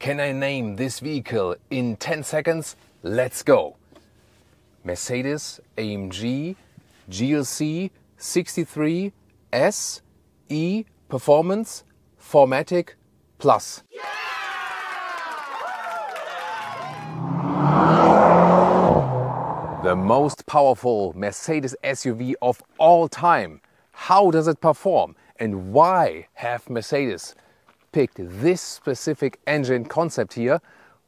Can I name this vehicle in 10 seconds? Let's go! Mercedes AMG GLC 63 SE Performance 4MATIC Plus. The most powerful Mercedes SUV of all time. How does it perform? And why have Mercedes picked this specific engine concept here?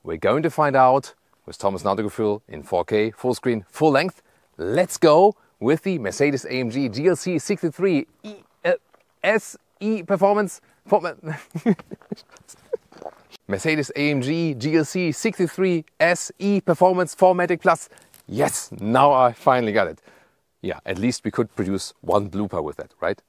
We're going to find out with Thomas Nautogefühl in 4K, full screen, full length. Let's go with the Mercedes AMG GLC 63 SE Performance. Mercedes AMG GLC 63 SE Performance 4MATIC Plus. Yes, now I finally got it. Yeah, at least we could produce one blooper with that, right?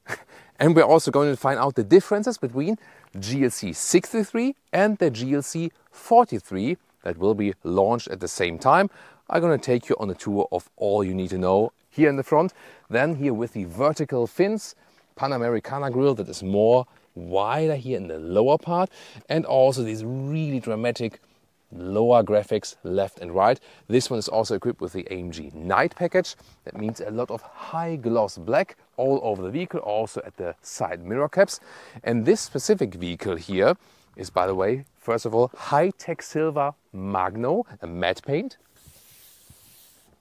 And we're also going to find out the differences between GLC 63 and the GLC 43 that will be launched at the same time. I'm going to take you on a tour of all you need to know here in the front. Then here with the vertical fins, Panamericana grille that is more wider here in the lower part, and also these really dramatic lower graphics left and right. This one is also equipped with the AMG Night package. That means a lot of high gloss black all over the vehicle, also at the side mirror caps. And this specific vehicle here is, by the way, first of all, high-tech silver Magno, a matte paint.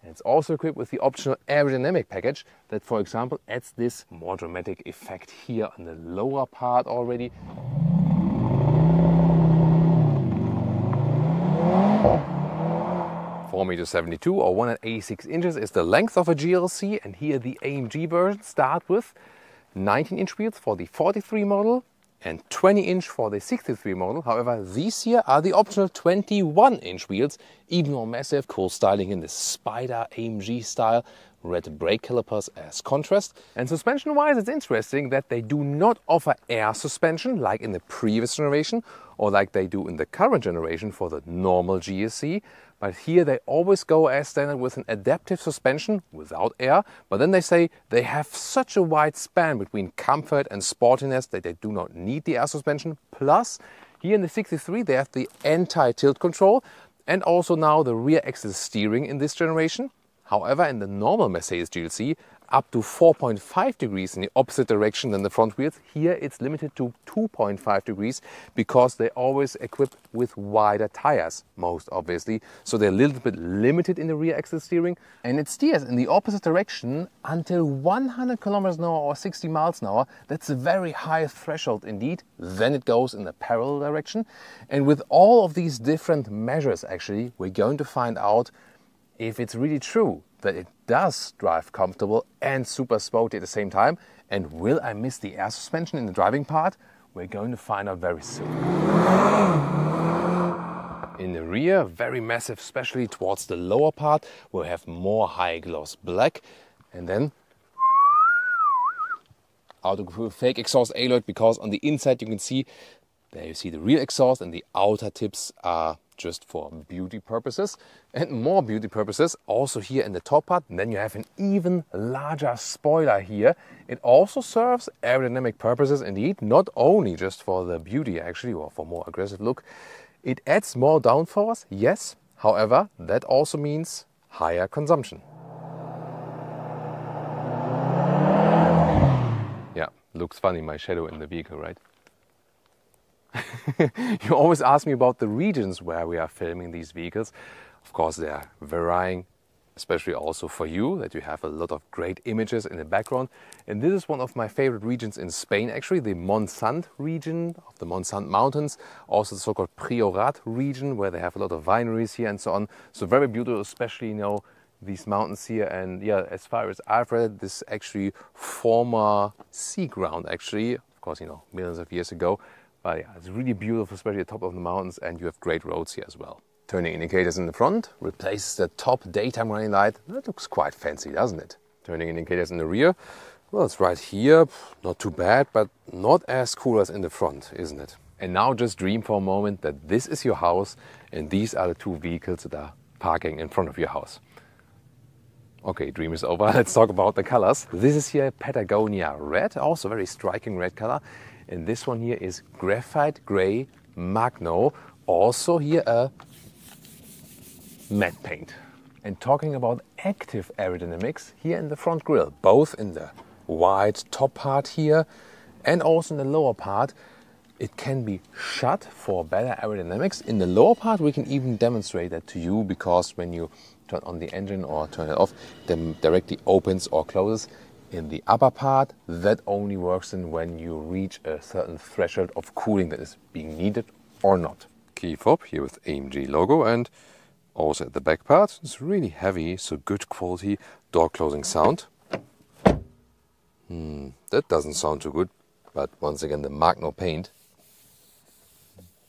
And it's also equipped with the optional aerodynamic package that, for example, adds this more dramatic effect here on the lower part already. 4.72 m or 186 inches is the length of a GLC, and here the AMG version start with 19-inch wheels for the 43 model and 20-inch for the 63 model. However, these here are the optional 21-inch wheels, even more massive, cool styling in the Spider AMG style, red brake calipers as contrast. And suspension-wise, it's interesting that they do not offer air suspension like in the previous generation or like they do in the current generation for the normal GLC. But here they always go as standard with an adaptive suspension without air. But then they say they have such a wide span between comfort and sportiness that they do not need the air suspension. Plus, here in the 63 they have the anti-tilt control and also now the rear axle steering in this generation. However, in the normal Mercedes GLC, up to 4.5 degrees in the opposite direction than the front wheels. Here it's limited to 2.5 degrees because they always equipped with wider tires, most obviously. So they're a little bit limited in the rear axle steering. And it steers in the opposite direction until 100 kilometers an hour or 60 miles an hour. That's a very high threshold indeed. Then it goes in the parallel direction. And with all of these different measures, actually, we're going to find out if it's really true that it does drive comfortable and super sporty at the same time. And will I miss the air suspension in the driving part? We're going to find out very soon. In the rear, very massive, especially towards the lower part, we'll have more high gloss black. And then Autogefühl fake exhaust alloy, because on the inside you can see, there you see the real exhaust and the outer tips are just for beauty purposes and more beauty purposes also here in the top part. And then you have an even larger spoiler here. It also serves aerodynamic purposes indeed, not only just for the beauty actually or for more aggressive look. It adds more downforce, yes. However, that also means higher consumption. Yeah, looks funny, my shadow in the vehicle, right? You always ask me about the regions where we are filming these vehicles. Of course, they are varying, especially also for you, that you have a lot of great images in the background. And this is one of my favorite regions in Spain, actually, the Montsant region of the Montsant Mountains. Also the so-called Priorat region, where they have a lot of wineries here and so on. So very beautiful, especially, you know, these mountains here. And yeah, as far as I've read, this actually former sea ground, actually, of course, you know, millions of years ago. But yeah, it's really beautiful, especially at the top of the mountains, and you have great roads here as well. Turning indicators in the front replaces the top daytime running light. That looks quite fancy, doesn't it? Turning indicators in the rear, well, it's right here. Not too bad, but not as cool as in the front, isn't it? And now just dream for a moment that this is your house and these are the two vehicles that are parking in front of your house. Okay, dream is over. Let's talk about the colors. This is here Patagonia Red, also very striking red color. And this one here is Graphite Gray Magno, also here a matte paint. And talking about active aerodynamics, here in the front grille, both in the wide top part here and also in the lower part, it can be shut for better aerodynamics. In the lower part, we can even demonstrate that to you, because when you turn on the engine or turn it off, then directly opens or closes. In the upper part, that only works when you reach a certain threshold of cooling that is being needed or not. Key fob here with AMG logo, and also at the back part, it's really heavy, so good quality door closing sound. That doesn't sound too good, but once again the Magno paint,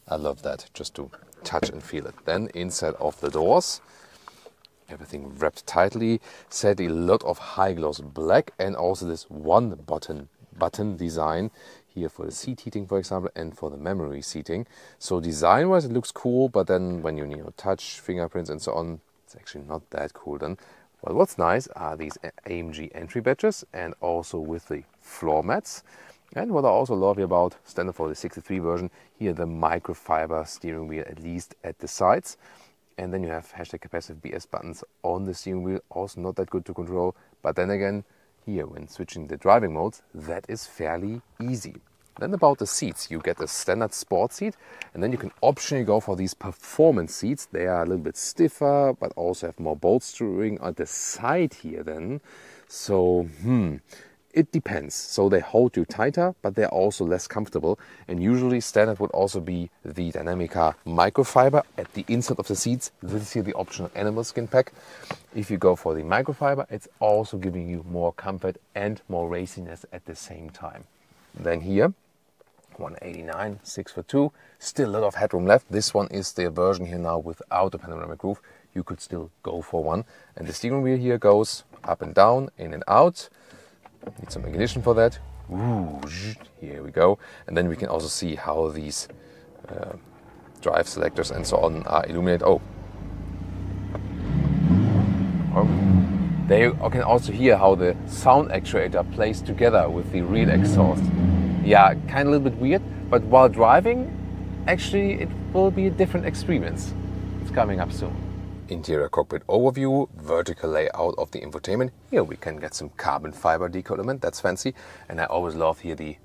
I love that, just to touch and feel it. Then inside of the doors, everything wrapped tightly, sadly a lot of high gloss black, and also this one button design here for the seat heating, for example, and for the memory seating. So design wise it looks cool, but then when you touch fingerprints and so on, it's actually not that cool then. But what's nice are these AMG entry badges, and also with the floor mats. And what I also love about, standard for the 63 version, here the microfiber steering wheel, at least at the sides. And then you have hashtag capacitive BS buttons on the steering wheel, also not that good to control. But then again, here when switching the driving modes, that is fairly easy. Then about the seats, you get a standard sport seat, and then you can optionally go for these performance seats. They are a little bit stiffer, but also have more bolstering on the side here then. So, it depends. So they hold you tighter, but they're also less comfortable. And usually standard would also be the Dynamica microfiber at the inside of the seats. This is here the optional animal skin pack. If you go for the microfiber, it's also giving you more comfort and more raciness at the same time. Then here, 189, 6'2", still a lot of headroom left. This one is the version here now without a panoramic roof. You could still go for one. And the steering wheel here goes up and down, in and out. Need some ignition for that. Ooh, here we go. And then we can also see how these drive selectors and so on are illuminated. There you can also hear how the sound actuator plays together with the rear exhaust. Yeah, kind of a little bit weird, but while driving, actually it will be a different experience. It's coming up soon. Interior cockpit overview, vertical layout of the infotainment. Here we can get some carbon fiber deco element, that's fancy. And I always love here the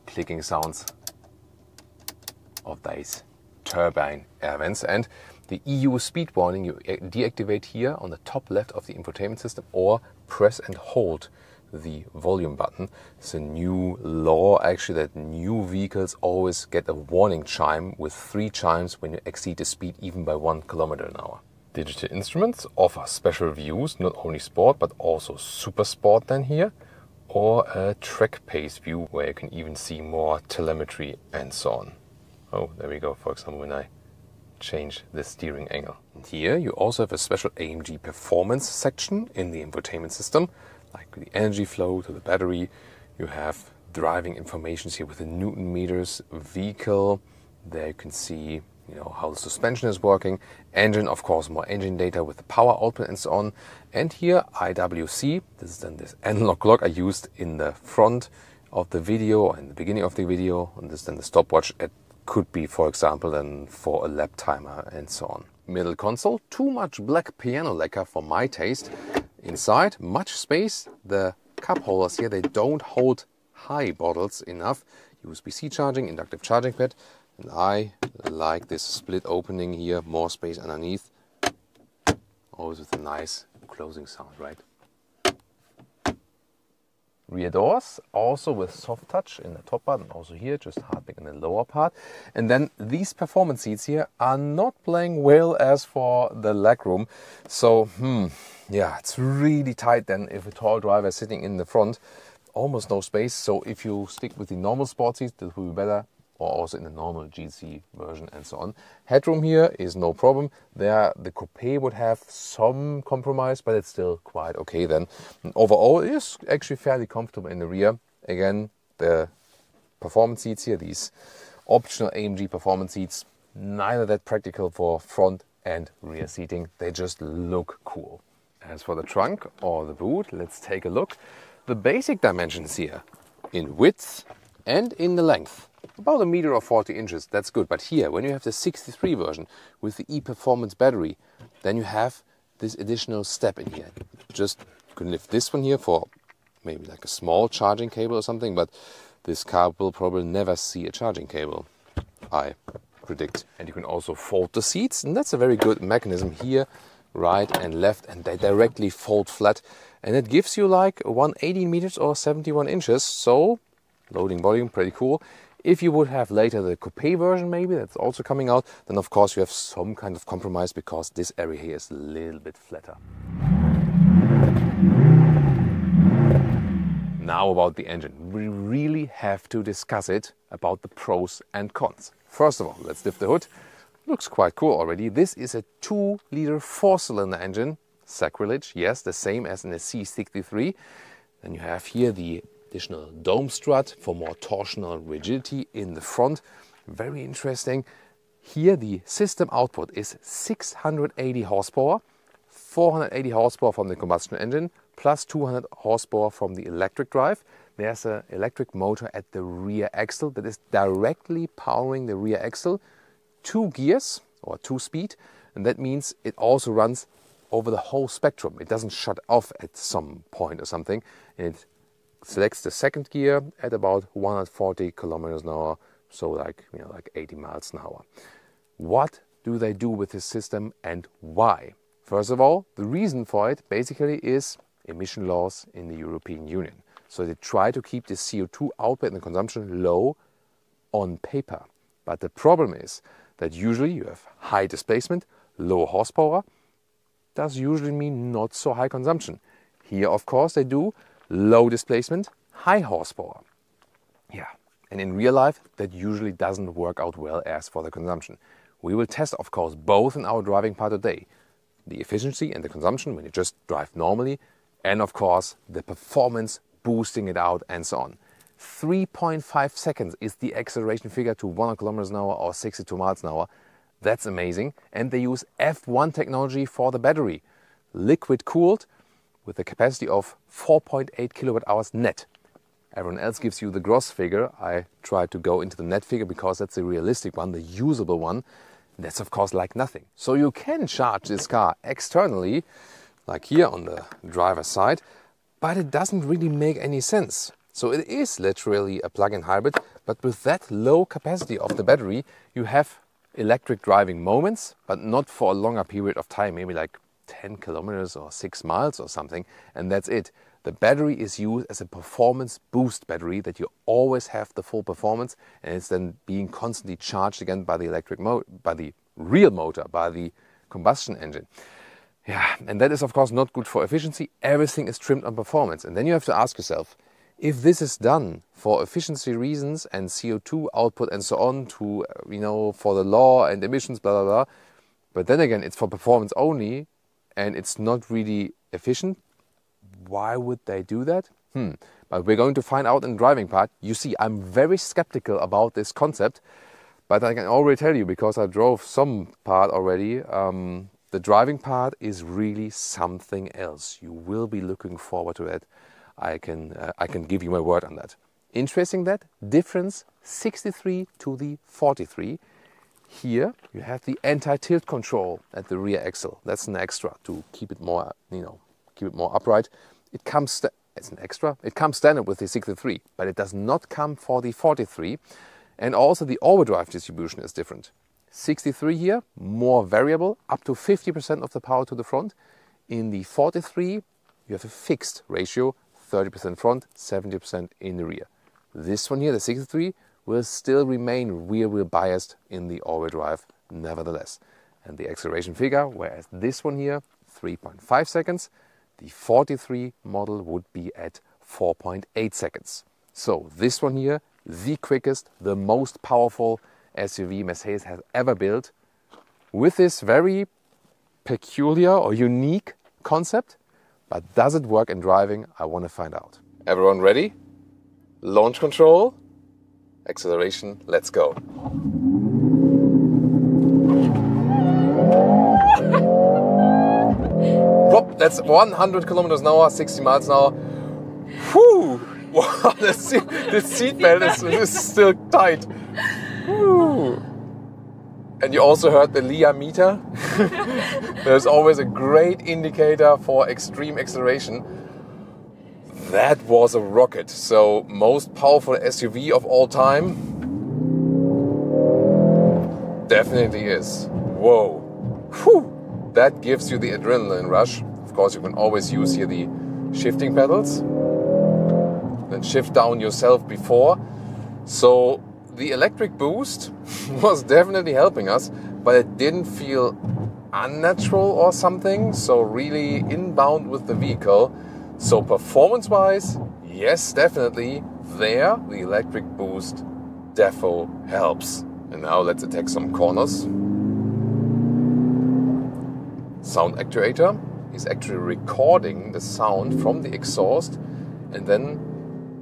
clicking sounds of these turbine air vents. And the EU speed warning you deactivate here on the top left of the infotainment system, or press and hold the volume button. It's a new law actually, that new vehicles always get a warning chime with 3 chimes when you exceed the speed even by 1 km/h. Digital instruments offer special views, not only sport but also super sport then here, or a track pace view where you can even see more telemetry and so on. Oh, there we go, for example, when I change the steering angle. And here you also have a special AMG performance section in the infotainment system, like the energy flow to the battery. You have driving information here with the Newton meters, vehicle. There you can see how the suspension is working. Engine, of course, more engine data with the power output and so on. And here IWC, this is then this analog clock I used in the front of the video, or in the beginning of the video. And this is then the stopwatch. It could be, for example, then for a lap timer and so on. Middle console, too much black piano lacquer for my taste. Inside, much space. The cup holders here, they don't hold high bottles enough. USB-C charging, inductive charging pad. And I like this split opening here, more space underneath. Always with a nice closing sound, right? Rear doors, also with soft touch in the top part, and also here, just hardening in the lower part. And then these performance seats here are not playing well as for the legroom. So, yeah, it's really tight then if a tall driver is sitting in the front. Almost no space, so if you stick with the normal sport seats, this will be better, or also in the normal GLC version and so on. Headroom here is no problem. There, the coupe would have some compromise, but it's still quite okay then. And overall, it is actually fairly comfortable in the rear. Again, the performance seats here, these optional AMG performance seats, neither that practical for front and rear seating. They just look cool. As for the trunk or the boot, let's take a look. The basic dimensions here in width and in the length. about 1 meter or 40 inches. That's good. But here, when you have the 63 version with the e-performance battery, then you have this additional step in here. Just you can lift this one here for maybe like a small charging cable or something, but this car will probably never see a charging cable, I predict. And you can also fold the seats, and that's a very good mechanism here, right and left, and they directly fold flat, and it gives you like 118 meters or 71 inches, so loading volume, pretty cool. If you would have later the coupe version maybe, that's also coming out, then of course you have some kind of compromise because this area here is a little bit flatter. Now about the engine. We really have to discuss it about the pros and cons. First of all, let's lift the hood. Looks quite cool already. This is a 2-liter 4-cylinder engine. Sacrilege, yes, the same as in the C63. Then you have here the additional dome strut for more torsional rigidity in the front. Very interesting. Here the system output is 680 horsepower, 480 horsepower from the combustion engine, plus 200 horsepower from the electric drive. There's an electric motor at the rear axle that is directly powering the rear axle. 2 gears or 2-speed, and that means it also runs over the whole spectrum. It doesn't shut off at some point or something, and it selects the second gear at about 140 kilometers an hour, so like 80 miles an hour. What do they do with this system and why? First of all, the reason for it basically is emission laws in the European Union. So they try to keep the CO2 output and the consumption low on paper. But the problem is that usually you have high displacement, low horsepower. Does usually mean not so high consumption. Here, of course, they do low displacement, high horsepower. Yeah, and in real life, that usually doesn't work out well as for the consumption. We will test, of course, both in our driving part today. The efficiency and the consumption when you just drive normally, and of course, the performance, boosting it out and so on. 3.5 seconds is the acceleration figure to 100 kilometers an hour or 62 miles an hour. That's amazing. And they use F1 technology for the battery. Liquid cooled with a capacity of 4.8 kilowatt hours net. Everyone else gives you the gross figure. I tried to go into the net figure because that's the realistic one, the usable one. That's of course like nothing. So you can charge this car externally, like here on the driver's side, but it doesn't really make any sense. So it is literally a plug-in hybrid, but with that low capacity of the battery, you have electric driving moments, but not for a longer period of time, maybe like 10 kilometers or 6 miles or something, and that's it. The battery is used as a performance boost battery that you always have the full performance, and it's then being constantly charged again by the by the real motor, by the combustion engine. Yeah, and that is of course not good for efficiency. Everything is trimmed on performance, and then you have to ask yourself, if this is done for efficiency reasons and CO2 output and so on to, for the law and emissions, blah, blah, blah, but then again, it's for performance only and it's not really efficient, why would they do that? But we're going to find out in the driving part. You see, I'm very skeptical about this concept, but I can already tell you, because I drove some part already, the driving part is really something else. You will be looking forward to it. I can give you my word on that. Interesting that difference 63 to the 43. Here you have the anti-tilt control at the rear axle. That's an extra to keep it more, keep it more upright. It comes it's an extra. It comes standard with the 63, but it does not come for the 43. And also the overdrive distribution is different. 63 here, more variable, up to 50% of the power to the front. In the 43, you have a fixed ratio. 30% front, 70% in the rear. This one here, the 63, will still remain rear-wheel biased in the all-wheel drive nevertheless. And the acceleration figure, whereas this one here, 3.5 seconds, the 43 model would be at 4.8 seconds. So this one here, the quickest, the most powerful SUV Mercedes has ever built, with this very peculiar or unique concept. But does it work in driving? I want to find out. Everyone ready? Launch control, acceleration, let's go. Whoop, that's 100 kilometers an hour, 60 miles an hour. Whew! Wow, the seat belt is still tight. Woo. And you also heard the Lia meter. There's always a great indicator for extreme acceleration. That was a rocket. So most powerful SUV of all time. Definitely is. Whoa. Whew. That gives you the adrenaline rush. Of course, you can always use here the shifting pedals. Then shift down yourself before. So the electric boost was definitely helping us, but it didn't feel unnatural or something. So really inbound with the vehicle. So performance-wise, yes, definitely. There, the electric boost defo helps. And now let's attack some corners. Sound actuator is actually recording the sound from the exhaust and then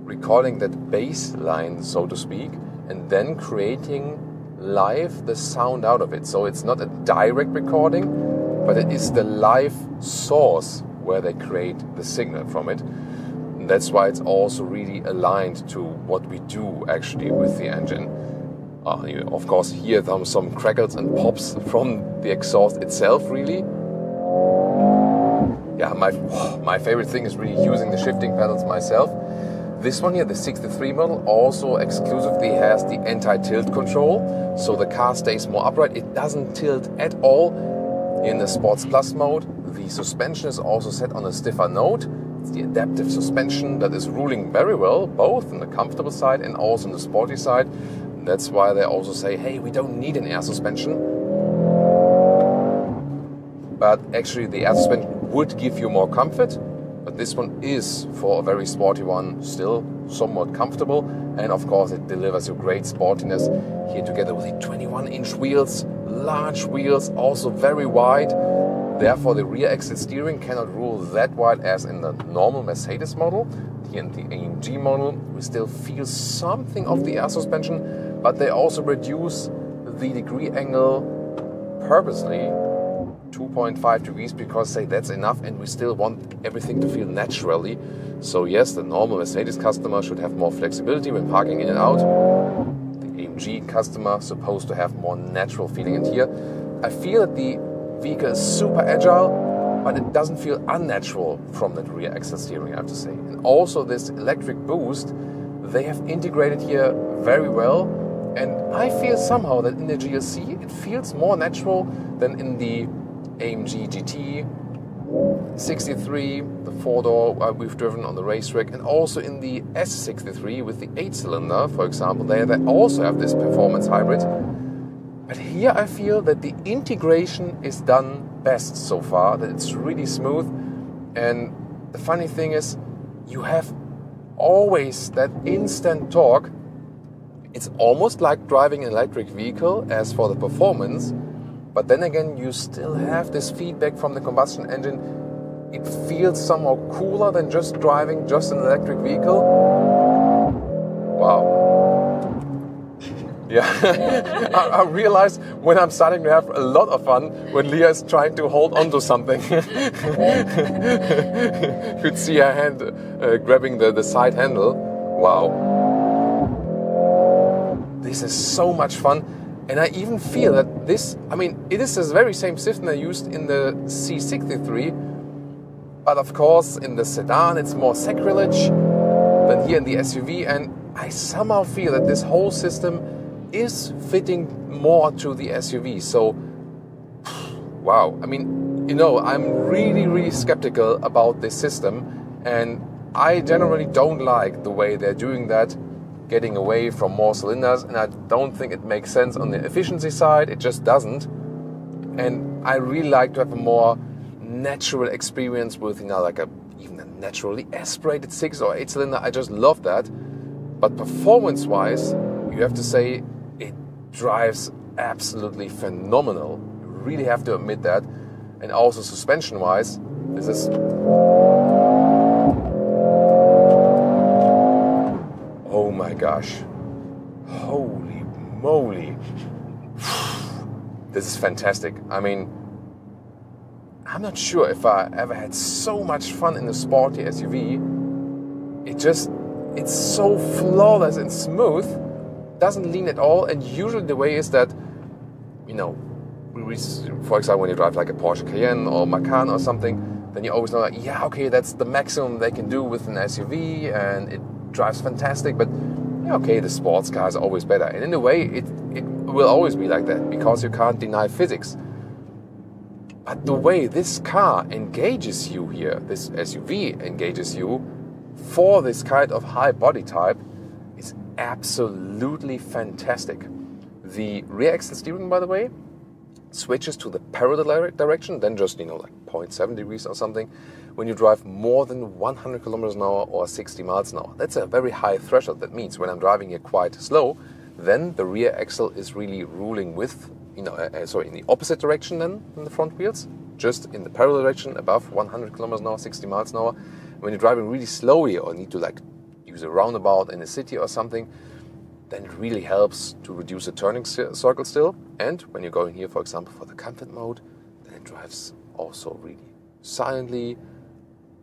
recording that bass line, so to speak, and then creating live the sound out of it. So it's not a direct recording, but it is the live source where they create the signal from it. And that's why it's also really aligned to what we do actually with the engine. You of course hear some crackles and pops from the exhaust itself, really. Yeah, my favorite thing is really using the shifting pedals myself. This one here, the 63 model, also exclusively has the anti-tilt control, so the car stays more upright. It doesn't tilt at all. In the Sports Plus mode, the suspension is also set on a stiffer note. It's the adaptive suspension that is ruling very well, both on the comfortable side and also on the sporty side. And that's why they also say, hey, we don't need an air suspension. But actually the air suspension would give you more comfort. But this one is, for a very sporty one, still somewhat comfortable. And of course it delivers you great sportiness here together with the 21-inch wheels, large wheels, also very wide. Therefore the rear axle steering cannot rule that wide as in the normal Mercedes model. Here in the AMG model we still feel something of the air suspension, but they also reduce the degree angle purposely 2.5 degrees because say that's enough and we still want everything to feel naturally. So yes, the normal Mercedes customer should have more flexibility when parking in and out. The AMG customer supposed to have more natural feeling. And here I feel that the vehicle is super agile, but it doesn't feel unnatural from that rear axle steering, I have to say. And also this electric boost, they have integrated here very well. And I feel somehow that in the GLC it feels more natural than in the AMG GT 63, the 4-door we've driven on the racetrack, and also in the S63 with the 8-cylinder, for example. They also have this performance hybrid. But here I feel that the integration is done best so far, that it's really smooth. And the funny thing is, you have always that instant torque. It's almost like driving an electric vehicle as for the performance. But then again, you still have this feedback from the combustion engine. It feels somehow cooler than just driving just an electric vehicle. Wow. Yeah, I realize when I'm starting to have a lot of fun when Leah is trying to hold on to something. You could see her hand grabbing the side handle. Wow. This is so much fun. And I even feel that this, I mean, it is the very same system I used in the C63, but of course in the sedan it's more sacrilege than here in the SUV, and I somehow feel that this whole system is fitting more to the SUV. So, wow, I mean, you know, I'm really skeptical about this system, and I generally don't like the way they're doing that, getting away from more cylinders, and I don't think it makes sense on the efficiency side. It just doesn't. And I really like to have a more natural experience with, you know, like even a naturally aspirated 6 or 8 cylinder. I just love that. But performance wise, you have to say it drives absolutely phenomenal. You really have to admit that. And also suspension wise, this is, oh my gosh, holy moly, this is fantastic. I mean, I'm not sure if I ever had so much fun in a sporty SUV. It just it's so flawless and smooth, doesn't lean at all. And usually the way is that, you know, for example, when you drive like a Porsche Cayenne or Macan or something, then you always know that, yeah, okay, that's the maximum they can do with an SUV and it drives fantastic, but yeah, okay, the sports car is always better. And in a way, it will always be like that because you can't deny physics. But the way this car engages you here, this SUV engages you for this kind of high body type is absolutely fantastic. The rear axle steering, by the way, switches to the parallel direction, then just, you know, like 0.7 degrees or something, when you drive more than 100 kilometers an hour or 60 miles an hour. That's a very high threshold. That means when I'm driving here quite slow, then the rear axle is really ruling with, you know, in the opposite direction than the front wheels, just in the parallel direction above 100 kilometers an hour, 60 miles an hour. When you're driving really slowly or need to like use a roundabout in a city or something, then it really helps to reduce the turning circle still. And when you're going here, for example, for the comfort mode, then it drives also really silently,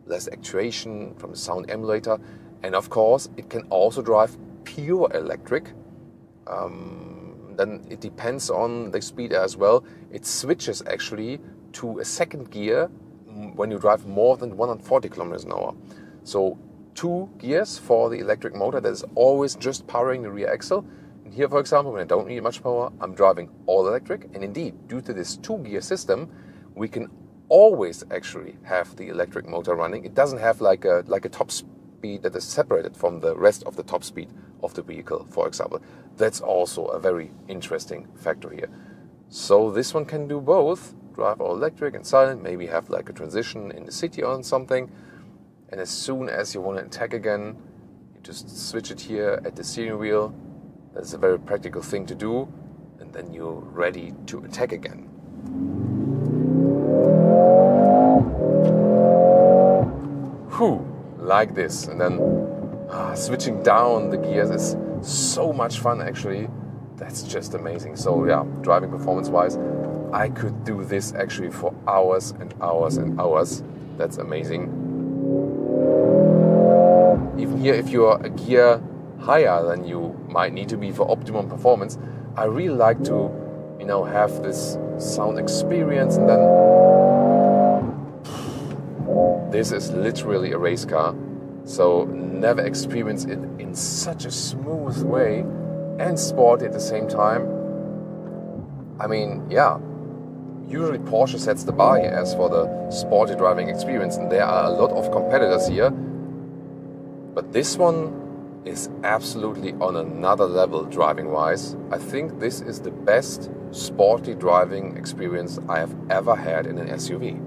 less actuation from the sound emulator. And of course, it can also drive pure electric. Then it depends on the speed as well. It switches actually to a second gear when you drive more than 140 kilometers an hour. So 2 gears for the electric motor that is always just powering the rear axle. And here, for example, when I don't need much power, I'm driving all electric. And indeed, due to this 2-gear system, we can always actually have the electric motor running. It doesn't have like a top speed that is separated from the rest of the top speed of the vehicle, for example. That's also a very interesting factor here. So this one can do both, drive all electric and silent, maybe have like a transition in the city or something. And as soon as you want to attack again, you just switch it here at the steering wheel. That's a very practical thing to do. And then you're ready to attack again. Whew, like this. And then switching down the gears is so much fun actually. That's just amazing. So yeah, driving performance-wise, I could do this actually for hours and hours and hours. That's amazing. Even here, if you are a gear higher than you might need to be for optimum performance, I really like to, you know, have this sound experience. And then this is literally a race car, so never experienced it in such a smooth way and sporty at the same time. I mean, yeah, usually Porsche sets the bar here as for the sporty driving experience, and there are a lot of competitors here. But this one is absolutely on another level driving-wise. I think this is the best sporty driving experience I have ever had in an SUV.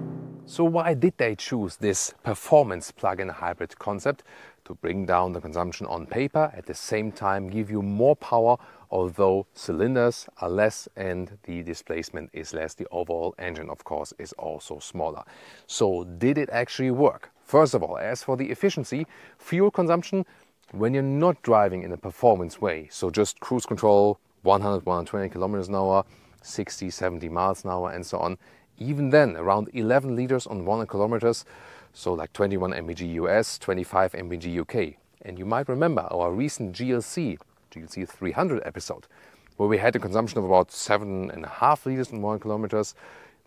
So why did they choose this performance plug-in hybrid concept? To bring down the consumption on paper, at the same time give you more power, although cylinders are less and the displacement is less. The overall engine, of course, is also smaller. So did it actually work? First of all, as for the efficiency, fuel consumption, when you're not driving in a performance way, so just cruise control, 100, 120 kilometers an hour, 60, 70 miles an hour and so on, even then around 11 liters on 100 kilometers, so like 21 mpg US, 25 mpg UK. And you might remember our recent GLC 300 episode, where we had a consumption of about 7.5 liters on 100 kilometers,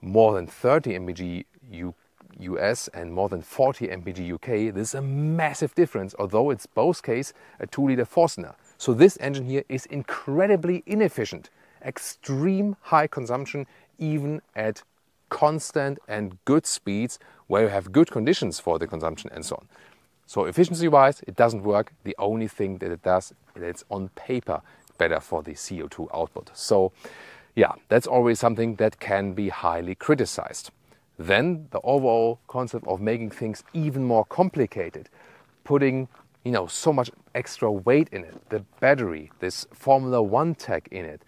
more than 30 mpg US and more than 40 mpg UK. This is a massive difference, although it's both case a 2-liter 4-cylinder. So this engine here is incredibly inefficient. Extreme high consumption even at constant and good speeds where you have good conditions for the consumption and so on. So efficiency-wise, it doesn't work. The only thing that it does is it's on paper better for the CO2 output. So yeah, that's always something that can be highly criticized. Then the overall concept of making things even more complicated, putting, you know, so much extra weight in it, the battery, this Formula One tech in it,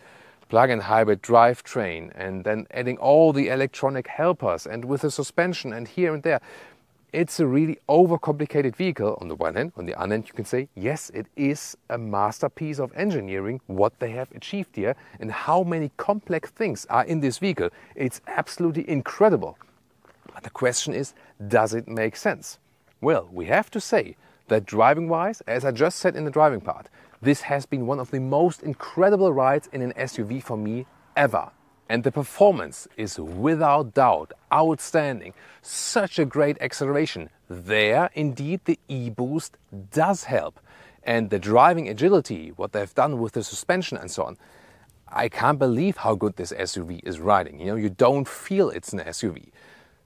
plug-in hybrid drivetrain, and then adding all the electronic helpers and with the suspension and here and there. It's a really overcomplicated vehicle on the one hand. On the other hand, you can say, yes, it is a masterpiece of engineering, what they have achieved here and how many complex things are in this vehicle. It's absolutely incredible. But the question is, does it make sense? Well, we have to say that driving-wise, as I just said in the driving part, this has been one of the most incredible rides in an SUV for me ever. And the performance is without doubt outstanding. Such a great acceleration. There, indeed, the e-boost does help. And the driving agility, what they've done with the suspension and so on, I can't believe how good this SUV is riding. You know, you don't feel it's an SUV.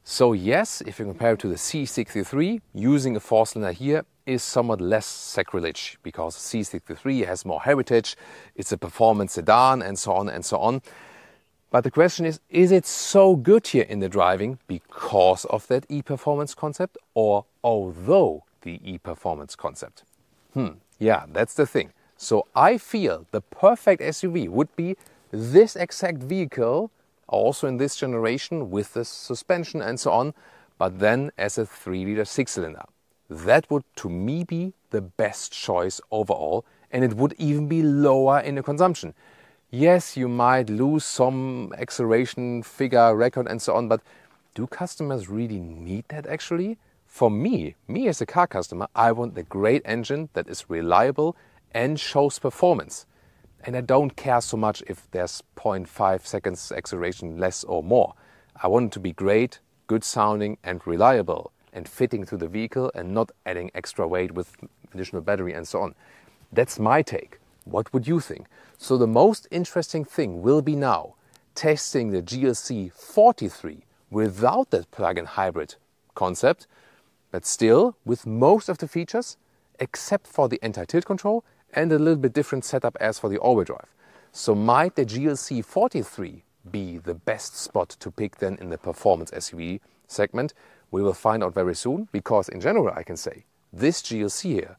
So yes, if you compare it to the C63, using a 4-cylinder here is somewhat less sacrilege, because C63 has more heritage, it's a performance sedan and so on and so on. But the question is it so good here in the driving because of that e-performance concept, or although the e-performance concept? Yeah, that's the thing. So I feel the perfect SUV would be this exact vehicle, also in this generation with the suspension and so on, but then as a 3-liter 6-cylinder. That would to me be the best choice overall, and it would even be lower in the consumption. Yes, you might lose some acceleration figure record and so on, but do customers really need that actually? For me as a car customer, I want a great engine that is reliable and shows performance. And I don't care so much if there's 0.5 seconds acceleration less or more. I want it to be great, good sounding and reliable and fitting to the vehicle and not adding extra weight with additional battery and so on. That's my take. What would you think? So the most interesting thing will be now testing the GLC 43 without that plug-in hybrid concept, but still with most of the features except for the anti-tilt control and a little bit different setup as for the all-wheel drive. So might the GLC 43 be the best spot to pick then in the performance SUV segment? We will find out very soon, because in general I can say this GLC here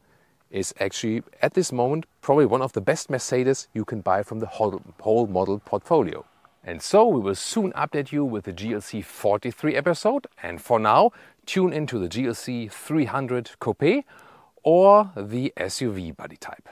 is actually at this moment probably one of the best Mercedes you can buy from the whole model portfolio. And so we will soon update you with the GLC 43 episode, and for now tune into the GLC 300 Coupe or the SUV body type.